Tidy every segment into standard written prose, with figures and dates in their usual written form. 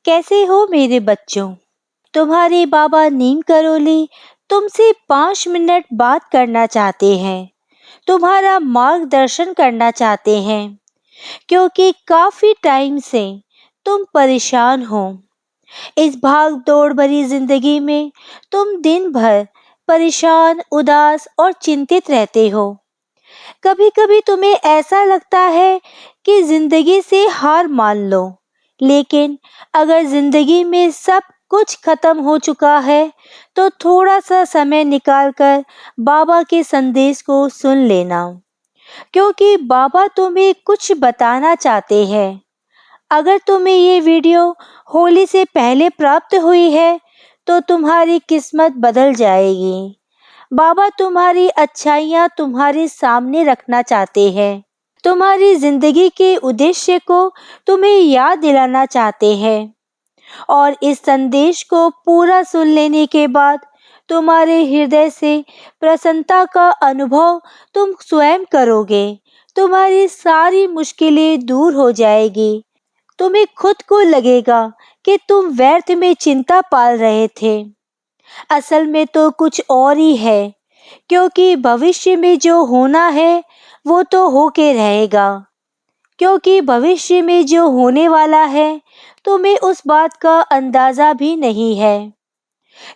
कैसे हो मेरे बच्चों? तुम्हारे बाबा नीम करोली तुमसे 5 मिनट बात करना चाहते हैं। तुम्हारा मार्गदर्शन करना चाहते हैं क्योंकि काफी टाइम से तुम परेशान हो। इस भाग दौड़ भरी जिंदगी में तुम दिन भर परेशान, उदास और चिंतित रहते हो। कभी कभी तुम्हें ऐसा लगता है कि जिंदगी से हार मान लो, लेकिन अगर जिंदगी में सब कुछ खत्म हो चुका है तो थोड़ा सा समय निकालकर बाबा के संदेश को सुन लेना, क्योंकि बाबा तुम्हें कुछ बताना चाहते हैं। अगर तुम्हें ये वीडियो होली से पहले प्राप्त हुई है तो तुम्हारी किस्मत बदल जाएगी। बाबा तुम्हारी अच्छाइयाँ तुम्हारे सामने रखना चाहते हैं, तुम्हारी जिंदगी के उद्देश्य को तुम्हें याद दिलाना चाहते हैं। और इस संदेश को पूरा सुन लेने के बाद तुम्हारे हृदय से प्रसन्नता का अनुभव तुम स्वयं करोगे। तुम्हारी सारी मुश्किलें दूर हो जाएगी। तुम्हें खुद को लगेगा कि तुम व्यर्थ में चिंता पाल रहे थे। असल में तो कुछ और ही है, क्योंकि भविष्य में जो होना है वो तो होके रहेगा। क्योंकि भविष्य में जो होने वाला है तुम्हें उस बात का अंदाजा भी नहीं है।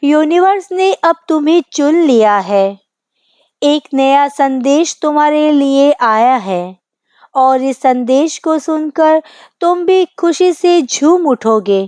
यूनिवर्स ने अब तुम्हें चुन लिया है। एक नया संदेश तुम्हारे लिए आया है और इस संदेश को सुनकर तुम भी खुशी से झूम उठोगे,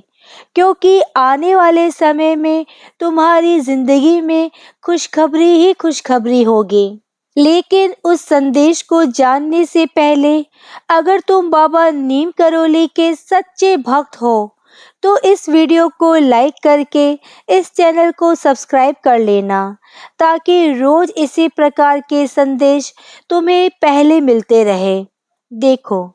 क्योंकि आने वाले समय में तुम्हारी जिंदगी में खुशखबरी ही खुशखबरी होगी। लेकिन उस संदेश को जानने से पहले अगर तुम बाबा नीम करोली के सच्चे भक्त हो तो इस वीडियो को लाइक करके इस चैनल को सब्सक्राइब कर लेना, ताकि रोज इसी प्रकार के संदेश तुम्हें पहले मिलते रहे। देखो,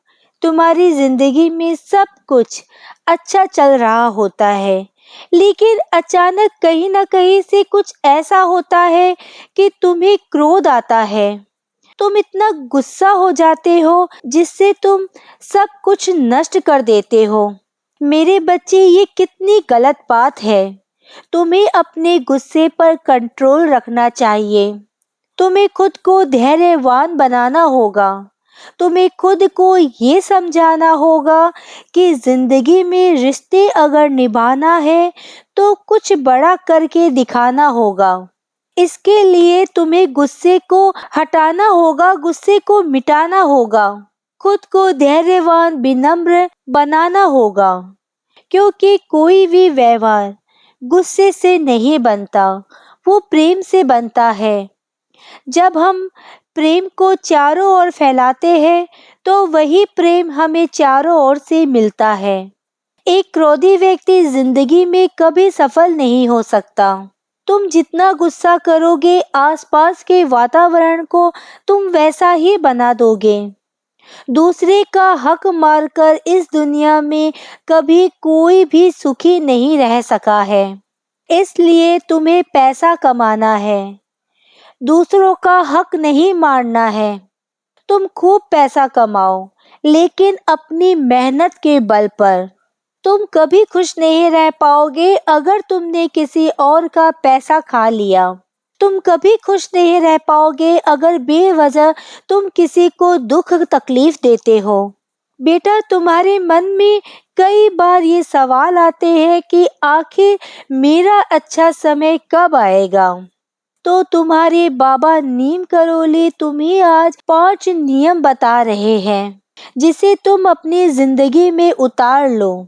तुम्हारी जिंदगी में सब कुछ अच्छा चल रहा होता है, लेकिन अचानक कहीं ना कहीं से कुछ ऐसा होता है कि तुम्हें क्रोध आता है। तुम इतना गुस्सा हो जाते हो जिससे तुम सब कुछ नष्ट कर देते हो। मेरे बच्चे, ये कितनी गलत बात है। तुम्हें अपने गुस्से पर कंट्रोल रखना चाहिए। तुम्हें खुद को धैर्यवान बनाना होगा। तुम्हें खुद को ये समझाना होगा कि जिंदगी में रिश्ते अगर निभाना है तो कुछ बड़ा करके दिखाना होगा। इसके लिए तुम्हें गुस्से को हटाना होगा, गुस्से को मिटाना होगा। खुद को धैर्यवान, विनम्र बनाना होगा, क्योंकि कोई भी व्यवहार गुस्से से नहीं बनता, वो प्रेम से बनता है। जब हम प्रेम को चारों ओर फैलाते हैं तो वही प्रेम हमें चारों ओर से मिलता है। एक क्रोधी व्यक्ति जिंदगी में कभी सफल नहीं हो सकता। तुम जितना गुस्सा करोगे, आसपास के वातावरण को तुम वैसा ही बना दोगे। दूसरे का हक मारकर इस दुनिया में कभी कोई भी सुखी नहीं रह सका है। इसलिए तुम्हें पैसा कमाना है, दूसरों का हक नहीं मारना है। तुम खूब पैसा कमाओ, लेकिन अपनी मेहनत के बल पर। तुम कभी खुश नहीं रह पाओगे अगर तुमने किसी और का पैसा खा लिया। तुम कभी खुश नहीं रह पाओगे अगर बेवजह तुम किसी को दुख तकलीफ देते हो। बेटा, तुम्हारे मन में कई बार ये सवाल आते हैं कि आखिर मेरा अच्छा समय कब आएगा। तो तुम्हारे बाबा नीम करोली तुम्हें आज 5 नियम बता रहे हैं, जिसे तुम अपनी जिंदगी में उतार लो।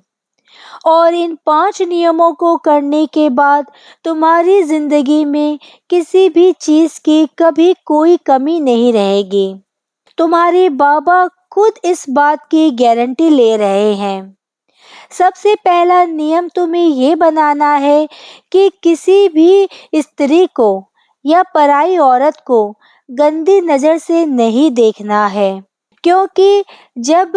और इन 5 नियमों को करने के बाद तुम्हारी जिंदगी में किसी भी चीज की कभी कोई कमी नहीं रहेगी। तुम्हारे बाबा खुद इस बात की गारंटी ले रहे हैं। सबसे पहला नियम तुम्हें ये बनाना है कि किसी भी स्त्री को या पराई औरत को गंदी नजर से नहीं देखना है, क्योंकि जब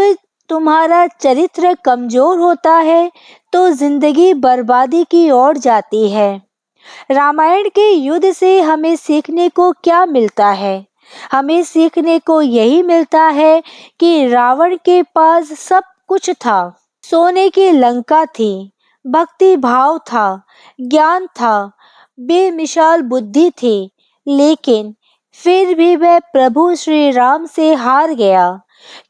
तुम्हारा चरित्र कमजोर होता है तो जिंदगी बर्बादी की ओर जाती है। रामायण के युद्ध से हमें सीखने को क्या मिलता है? हमें सीखने को यही मिलता है कि रावण के पास सब कुछ था। सोने की लंका थी, भक्ति भाव था, ज्ञान था, बेमिसाल बुद्धि थी, लेकिन फिर भी वह प्रभु श्री राम से हार गया,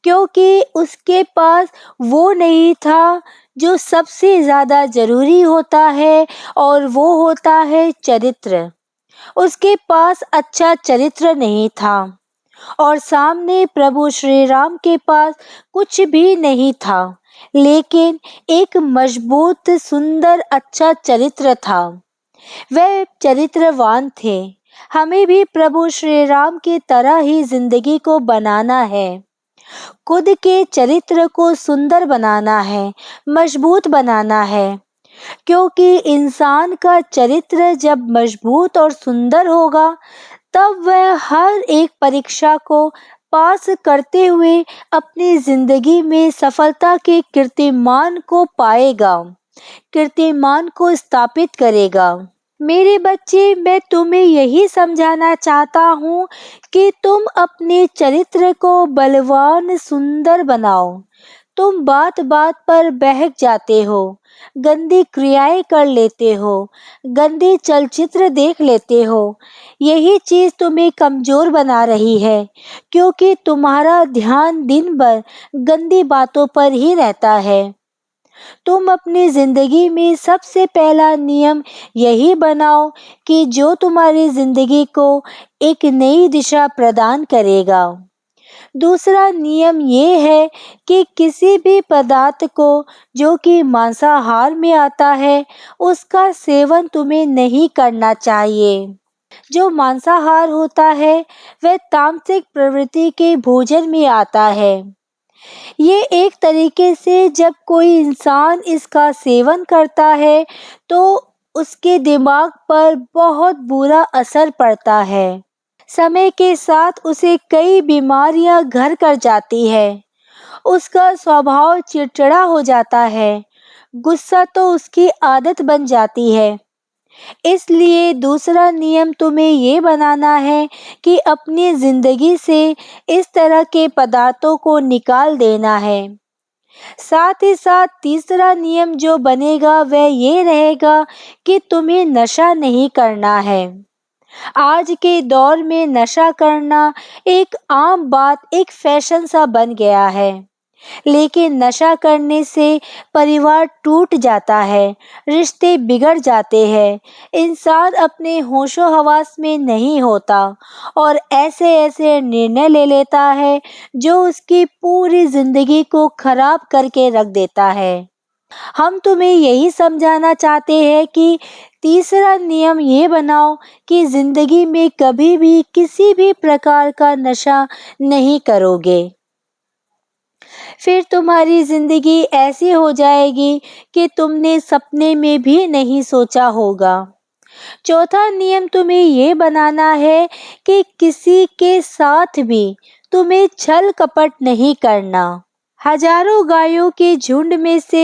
क्योंकि उसके पास वो नहीं था जो सबसे ज़्यादा ज़रूरी होता है, और वो होता है चरित्र। उसके पास अच्छा चरित्र नहीं था, और सामने प्रभु श्री राम के पास कुछ भी नहीं था, लेकिन एक मजबूत, सुंदर, अच्छा चरित्र था। वह चरित्रवान थे। हमें भी प्रभु श्री राम की तरह ही जिंदगी को बनाना है। खुद के चरित्र को सुंदर बनाना है, मजबूत बनाना है, क्योंकि इंसान का चरित्र जब मजबूत और सुंदर होगा, तब वह हर एक परीक्षा को पास करते हुए अपनी जिंदगी में सफलता के कीर्तिमान को पाएगा, कीर्तिमान को स्थापित करेगा। मेरे बच्चे, मैं तुम्हें यही समझाना चाहता हूँ कि तुम अपने चरित्र को बलवान, सुंदर बनाओ। तुम बात बात पर बहक जाते हो, गंदी क्रियाएं कर लेते हो, गंदे चलचित्र देख लेते हो। यही चीज तुम्हें कमजोर बना रही है, क्योंकि तुम्हारा ध्यान दिन भर गंदी बातों पर ही रहता है। तुम अपनी जिंदगी में सबसे पहला नियम यही बनाओ कि जो तुम्हारी जिंदगी को एक नई दिशा प्रदान करेगा। दूसरा नियम ये है कि किसी भी पदार्थ को जो कि मांसाहार में आता है, उसका सेवन तुम्हें नहीं करना चाहिए। जो मांसाहार होता है वह तामसिक प्रवृत्ति के भोजन में आता है। ये एक तरीके से जब कोई इंसान इसका सेवन करता है तो उसके दिमाग पर बहुत बुरा असर पड़ता है। समय के साथ उसे कई बीमारियां घर कर जाती है। उसका स्वभाव चिड़चिड़ा हो जाता है। गुस्सा तो उसकी आदत बन जाती है। इसलिए दूसरा नियम तुम्हें ये बनाना है कि अपनी जिंदगी से इस तरह के पदार्थों को निकाल देना है। साथ ही साथ तीसरा नियम जो बनेगा वह ये रहेगा कि तुम्हें नशा नहीं करना है। आज के दौर में नशा करना एक आम बात, एक फैशन सा बन गया है। लेकिन नशा करने से परिवार टूट जाता है, रिश्ते बिगड़ जाते हैं, इंसान अपने होशो हवास में नहीं होता और ऐसे ऐसे निर्णय ले लेता है जो उसकी पूरी जिंदगी को खराब करके रख देता है। हम तुम्हें यही समझाना चाहते हैं कि तीसरा नियम ये बनाओ कि जिंदगी में कभी भी किसी भी प्रकार का नशा नहीं करोगे। फिर तुम्हारी जिंदगी ऐसी हो जाएगी कि तुमने सपने में भी नहीं सोचा होगा। चौथा नियम तुम्हें ये बनाना है कि किसी के साथ भी तुम्हें छल कपट नहीं करना। हजारों गायों के झुंड में से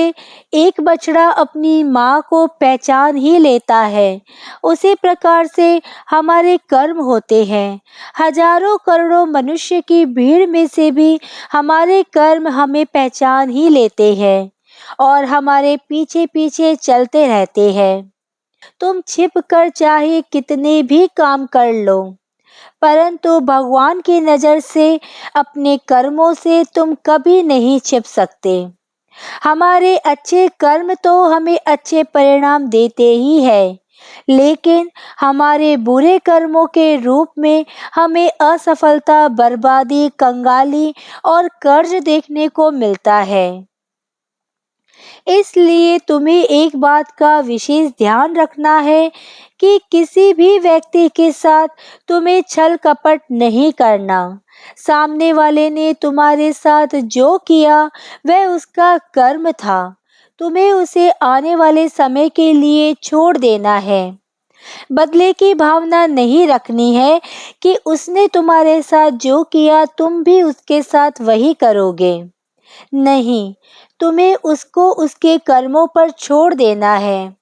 एक बछड़ा अपनी माँ को पहचान ही लेता है। उसी प्रकार से हमारे कर्म होते हैं। हजारों करोड़ों मनुष्य की भीड़ में से भी हमारे कर्म हमें पहचान ही लेते हैं और हमारे पीछे पीछे चलते रहते हैं। तुम छिप कर चाहे कितने भी काम कर लो, परंतु भगवान की नज़र से, अपने कर्मों से तुम कभी नहीं छिप सकते। हमारे अच्छे कर्म तो हमें अच्छे परिणाम देते ही है, लेकिन हमारे बुरे कर्मों के रूप में हमें असफलता, बर्बादी, कंगाली और कर्ज देखने को मिलता है। इसलिए तुम्हें एक बात का विशेष ध्यान रखना है कि किसी भी व्यक्ति के साथ तुम्हें छल कपट नहीं करना। सामने वाले ने तुम्हारे साथ जो किया वह उसका कर्म था। तुम्हें उसे आने वाले समय के लिए छोड़ देना है। बदले की भावना नहीं रखनी है कि उसने तुम्हारे साथ जो किया तुम भी उसके साथ वही करोगे। नहीं, तुम्हें उसको उसके कर्मों पर छोड़ देना है।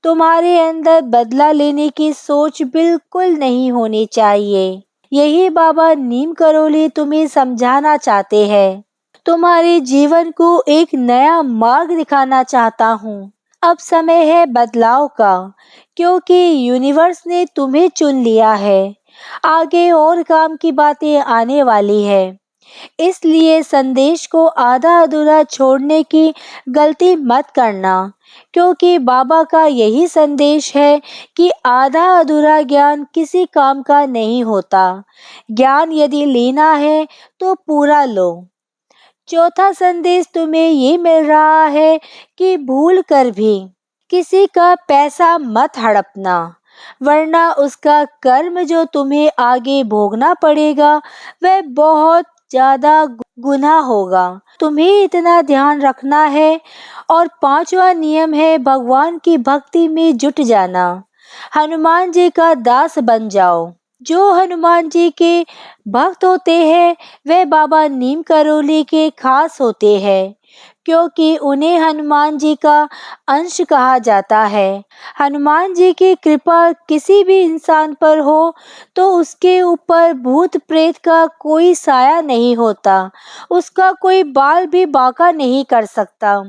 तुम्हारे अंदर बदला लेने की सोच बिल्कुल नहीं होनी चाहिए। यही बाबा नीम करोली तुम्हें समझाना चाहते हैं। तुम्हारे जीवन को एक नया मार्ग दिखाना चाहता हूँ। अब समय है बदलाव का, क्योंकि यूनिवर्स ने तुम्हें चुन लिया है। आगे और काम की बातें आने वाली है। इसलिए संदेश को आधा अधूरा छोड़ने की गलती मत करना, क्योंकि बाबा का यही संदेश है कि आधा अधूरा ज्ञान किसी काम का नहीं होता। ज्ञान यदि लेना है तो पूरा लो। चौथा संदेश तुम्हें ये मिल रहा है कि भूल कर भी किसी का पैसा मत हड़पना, वरना उसका कर्म जो तुम्हें आगे भोगना पड़ेगा वह बहुत ज्यादा गुनाह होगा। तुम्हें इतना ध्यान रखना है। और पांचवा नियम है भगवान की भक्ति में जुट जाना। हनुमान जी का दास बन जाओ। जो हनुमान जी के भक्त होते हैं वे बाबा नीम करोली के खास होते हैं, क्योंकि उन्हें हनुमान जी का अंश कहा जाता है। हनुमान जी की कृपा किसी भी इंसान पर हो तो उसके ऊपर भूत प्रेत का कोई साया नहीं होता, उसका कोई बाल भी बांका नहीं कर सकता,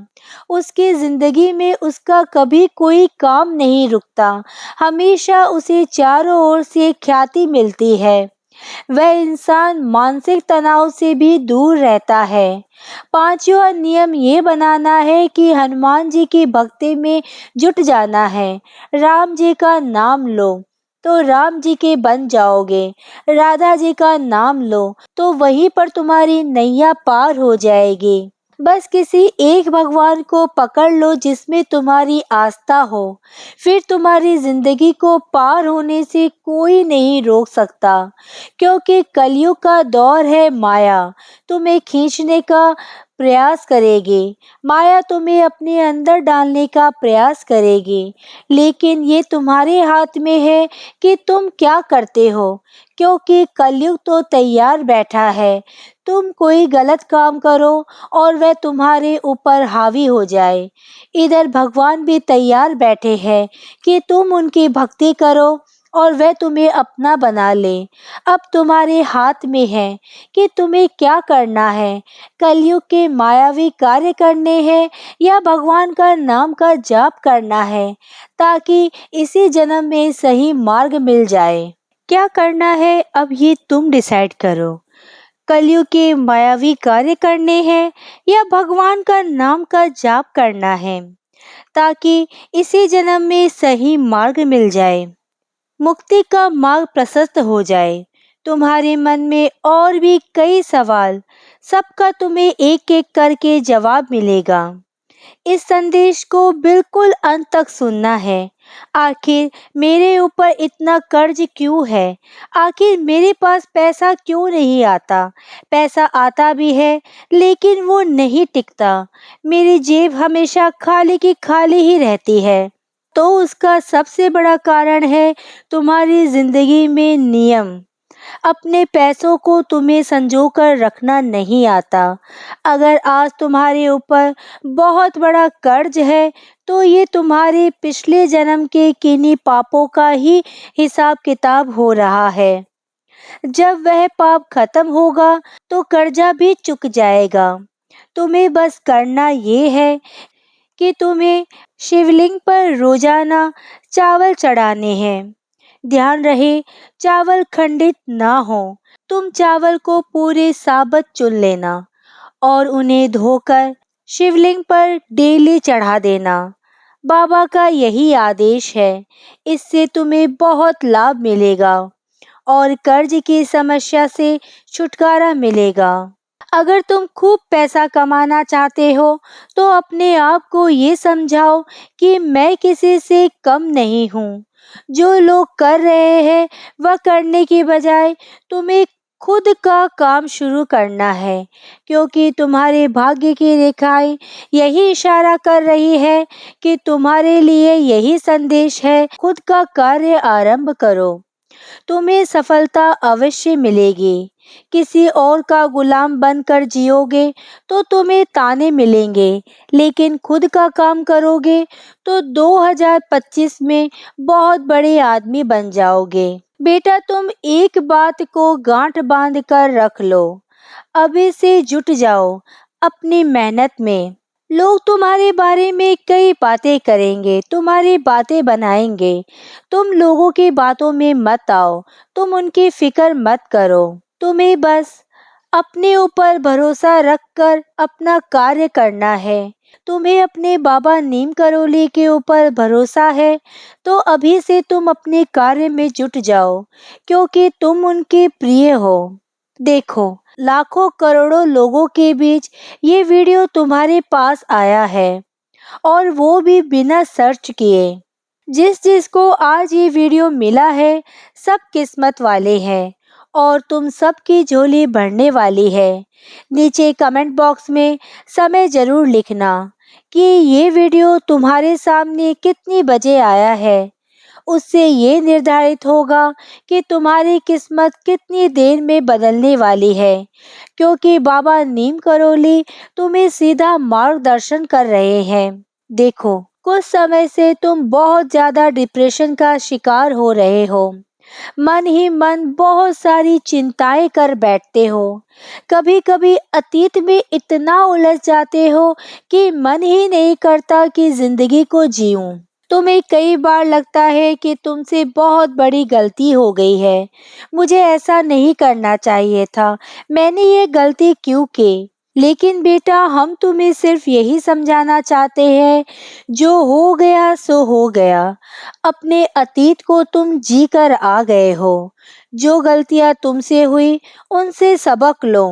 उसकी जिंदगी में उसका कभी कोई काम नहीं रुकता, हमेशा उसे चारों ओर से ख्याति मिलती है। वह इंसान मानसिक तनाव से भी दूर रहता है। पांचवा नियम ये बनाना है कि हनुमान जी की भक्ति में जुट जाना है। राम जी का नाम लो तो राम जी के बन जाओगे। राधा जी का नाम लो तो वहीं पर तुम्हारी नैया पार हो जाएगी। बस किसी एक भगवान को पकड़ लो जिसमें तुम्हारी आस्था हो, फिर तुम्हारी जिंदगी को पार होने से कोई नहीं रोक सकता। क्योंकि कलयुग का दौर है, माया तुम्हें खींचने का प्रयास करेगी, माया तुम्हें अपने अंदर डालने का प्रयास करेगी, लेकिन ये तुम्हारे हाथ में है कि तुम क्या करते हो। क्योंकि कलयुग तो तैयार बैठा है, तुम कोई गलत काम करो और वह तुम्हारे ऊपर हावी हो जाए। इधर भगवान भी तैयार बैठे हैं कि तुम उनकी भक्ति करो और वह तुम्हें अपना बना ले। अब तुम्हारे हाथ में है कि तुम्हें क्या करना है। कलयुग के मायावी कार्य करने हैं या भगवान का नाम का जाप करना है, ताकि इसी जन्म में सही मार्ग मिल जाए। क्या करना है अब ये तुम डिसाइड करो। कलयुग के मायावी कार्य करने हैं या भगवान का नाम का जाप करना है, ताकि इसी जन्म में सही मार्ग मिल जाए, मुक्ति का मार्ग प्रशस्त हो जाए। तुम्हारे मन में और भी कई सवाल, सबका तुम्हें एक एक करके जवाब मिलेगा। इस संदेश को बिल्कुल अंत तक सुनना है। आखिर मेरे ऊपर इतना कर्ज क्यों है? आखिर मेरे पास पैसा क्यों नहीं आता? पैसा आता भी है लेकिन वो नहीं टिकता। मेरी जेब हमेशा खाली की खाली ही रहती है। तो उसका सबसे बड़ा कारण है तुम्हारी जिंदगी में नियम। अपने पैसों को तुम्हें संजो कर रखना नहीं आता। अगर आज तुम्हारे ऊपर बहुत बड़ा कर्ज है तो ये तुम्हारे पिछले जन्म के किन्हीं पापों का ही हिसाब किताब हो रहा है। जब वह पाप खत्म होगा तो कर्जा भी चुक जाएगा। तुम्हें बस करना ये है कि तुम्हें शिवलिंग पर रोजाना चावल चढ़ाने हैं। ध्यान रहे चावल खंडित ना हो। तुम चावल को पूरे साबुत चुन लेना और उन्हें धोकर शिवलिंग पर डेली चढ़ा देना। बाबा का यही आदेश है। इससे तुम्हें बहुत लाभ मिलेगा और कर्ज की समस्या से छुटकारा मिलेगा। अगर तुम खूब पैसा कमाना चाहते हो तो अपने आप को ये समझाओ कि मैं किसी से कम नहीं हूँ। जो लोग कर रहे हैं वह करने की बजाय तुम्हें खुद का काम शुरू करना है, क्योंकि तुम्हारे भाग्य की रेखाएं यही इशारा कर रही है कि तुम्हारे लिए यही संदेश है। खुद का कार्य आरंभ करो, तुम्हें सफलता अवश्य मिलेगी। किसी और का गुलाम बनकर जियोगे तो तुम्हें ताने मिलेंगे, लेकिन खुद का काम करोगे तो 2025 में बहुत बड़े आदमी बन जाओगे। बेटा, तुम एक बात को गांठ बांध कर रख लो, अभी से जुट जाओ अपनी मेहनत में। लोग तुम्हारे बारे में कई बातें करेंगे, तुम्हारी बातें बनाएंगे। तुम लोगों की बातों में मत आओ, तुम उनकी फिक्र मत करो। तुम्हें बस अपने ऊपर भरोसा रखकर अपना कार्य करना है। तुम्हें अपने बाबा नीम करोली के ऊपर भरोसा है, तो अभी से तुम अपने कार्य में जुट जाओ, क्योंकि तुम उनके प्रिय हो। देखो, लाखों करोड़ों लोगों के बीच ये वीडियो तुम्हारे पास आया है, और वो भी बिना सर्च किए। जिस जिसको आज ये वीडियो मिला है, सब किस्मत वाले हैं, और तुम सबकी झोली भरने वाली है। नीचे कमेंट बॉक्स में समय जरूर लिखना कि ये वीडियो तुम्हारे सामने कितनी बजे आया है। उससे ये निर्धारित होगा कि तुम्हारी किस्मत कितनी देर में बदलने वाली है, क्योंकि बाबा नीम करोली तुम्हें सीधा मार्गदर्शन कर रहे हैं। देखो, कुछ समय से तुम बहुत ज्यादा डिप्रेशन का शिकार हो रहे हो। मन ही मन बहुत सारी चिंताएं कर बैठते हो। कभी कभी अतीत में इतना उलझ जाते हो कि मन ही नहीं करता कि जिंदगी को जीऊं। तुम्हें कई बार लगता है कि तुमसे बहुत बड़ी गलती हो गई है। मुझे ऐसा नहीं करना चाहिए था, मैंने ये गलती क्यों की? लेकिन बेटा, हम तुम्हें सिर्फ यही समझाना चाहते हैं, जो हो गया सो हो गया। अपने अतीत को तुम जी कर आ गए हो। जो गलतियां तुमसे हुई, उनसे सबक लो।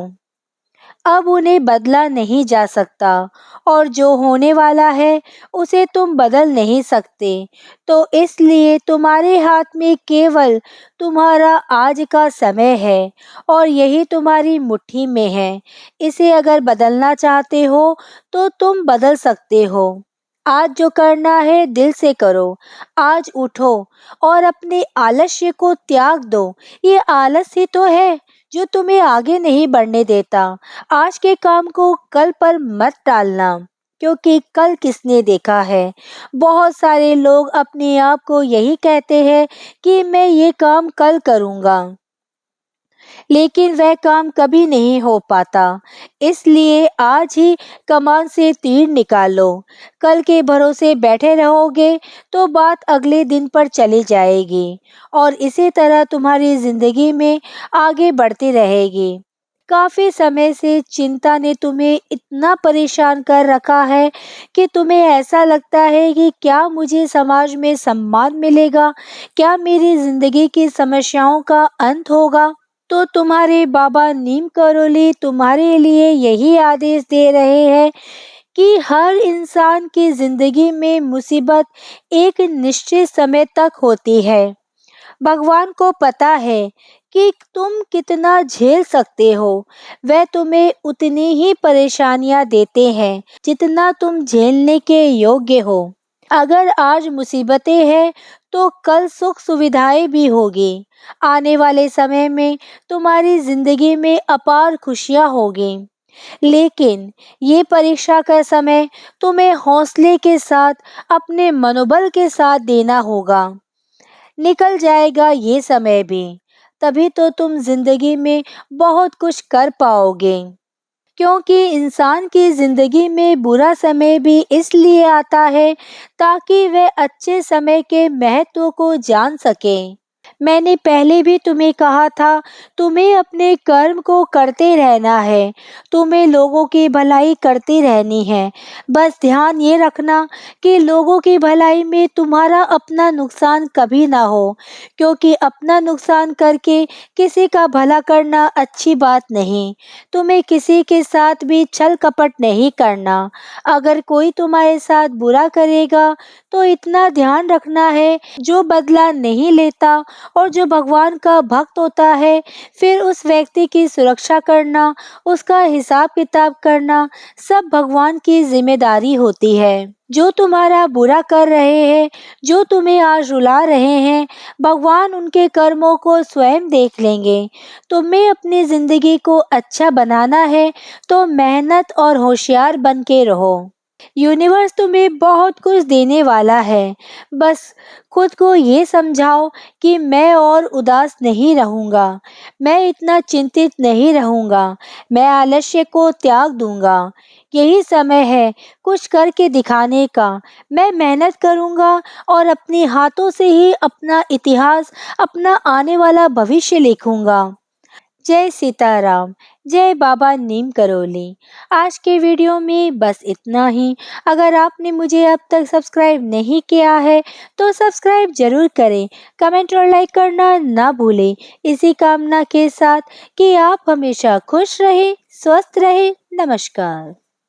अब उन्हें बदला नहीं जा सकता, और जो होने वाला है उसे तुम बदल नहीं सकते। तो इसलिए तुम्हारे हाथ में केवल तुम्हारा आज का समय है, और यही तुम्हारी मुट्ठी में है। इसे अगर बदलना चाहते हो तो तुम बदल सकते हो। आज जो करना है दिल से करो। आज उठो और अपने आलस्य को त्याग दो। ये आलस ही तो है जो तुम्हें आगे नहीं बढ़ने देता। आज के काम को कल पर मत टालना, क्योंकि कल किसने देखा है। बहुत सारे लोग अपने आप को यही कहते हैं कि मैं ये काम कल करूँगा, लेकिन वह काम कभी नहीं हो पाता। इसलिए आज ही कमान से तीर निकालो। कल के भरोसे बैठे रहोगे तो बात अगले दिन पर चली जाएगी, और इसी तरह तुम्हारी जिंदगी में आगे बढ़ती रहेगी। काफी समय से चिंता ने तुम्हें इतना परेशान कर रखा है कि तुम्हें ऐसा लगता है कि क्या मुझे समाज में सम्मान मिलेगा, क्या मेरी जिंदगी की समस्याओं का अंत होगा। तो तुम्हारे बाबा नीम करोली तुम्हारे लिए यही आदेश दे रहे हैं कि हर इंसान की जिंदगी में मुसीबत एक निश्चित समय तक होती है। भगवान को पता है कि तुम कितना झेल सकते हो। वह तुम्हें उतनी ही परेशानियां देते हैं जितना तुम झेलने के योग्य हो। अगर आज मुसीबतें हैं तो कल सुख सुविधाएं भी होगी। आने वाले समय में तुम्हारी जिंदगी में अपार खुशियां होगी। लेकिन ये परीक्षा का समय तुम्हें हौसले के साथ, अपने मनोबल के साथ देना होगा। निकल जाएगा ये समय भी, तभी तो तुम जिंदगी में बहुत कुछ कर पाओगे। क्योंकि इंसान की जिंदगी में बुरा समय भी इसलिए आता है ताकि वह अच्छे समय के महत्व को जान सके। मैंने पहले भी तुम्हें कहा था, तुम्हें अपने कर्म को करते रहना है। तुम्हें लोगों की भलाई करती रहनी है। बस ध्यान ये रखना कि लोगों की भलाई में तुम्हारा अपना नुकसान कभी ना हो, क्योंकि अपना नुकसान करके किसी का भला करना अच्छी बात नहीं। तुम्हें किसी के साथ भी छल कपट नहीं करना। अगर कोई तुम्हारे साथ बुरा करेगा तो इतना ध्यान रखना है, जो बदला नहीं लेता और जो भगवान का भक्त होता है, फिर उस व्यक्ति की सुरक्षा करना, उसका हिसाब किताब करना, सब भगवान की जिम्मेदारी होती है। जो तुम्हारा बुरा कर रहे हैं, जो तुम्हें आज रुला रहे हैं, भगवान उनके कर्मों को स्वयं देख लेंगे। तुम्हें अपनी जिंदगी को अच्छा बनाना है तो मेहनत और होशियार बन के रहो। यूनिवर्स तुम्हें बहुत कुछ देने वाला है। बस खुद को ये समझाओ कि मैं और उदास नहीं रहूँगा, मैं इतना चिंतित नहीं रहूँगा, मैं आलस्य को त्याग दूँगा। यही समय है कुछ करके दिखाने का। मैं मेहनत करूँगा और अपने हाथों से ही अपना इतिहास, अपना आने वाला भविष्य लिखूँगा। जय सीताराम, जय बाबा नीम करोली। आज के वीडियो में बस इतना ही। अगर आपने मुझे अब तक सब्सक्राइब नहीं किया है तो सब्सक्राइब जरूर करें, कमेंट और लाइक करना ना भूलें। इसी कामना के साथ कि आप हमेशा खुश रहें, स्वस्थ रहें। नमस्कार।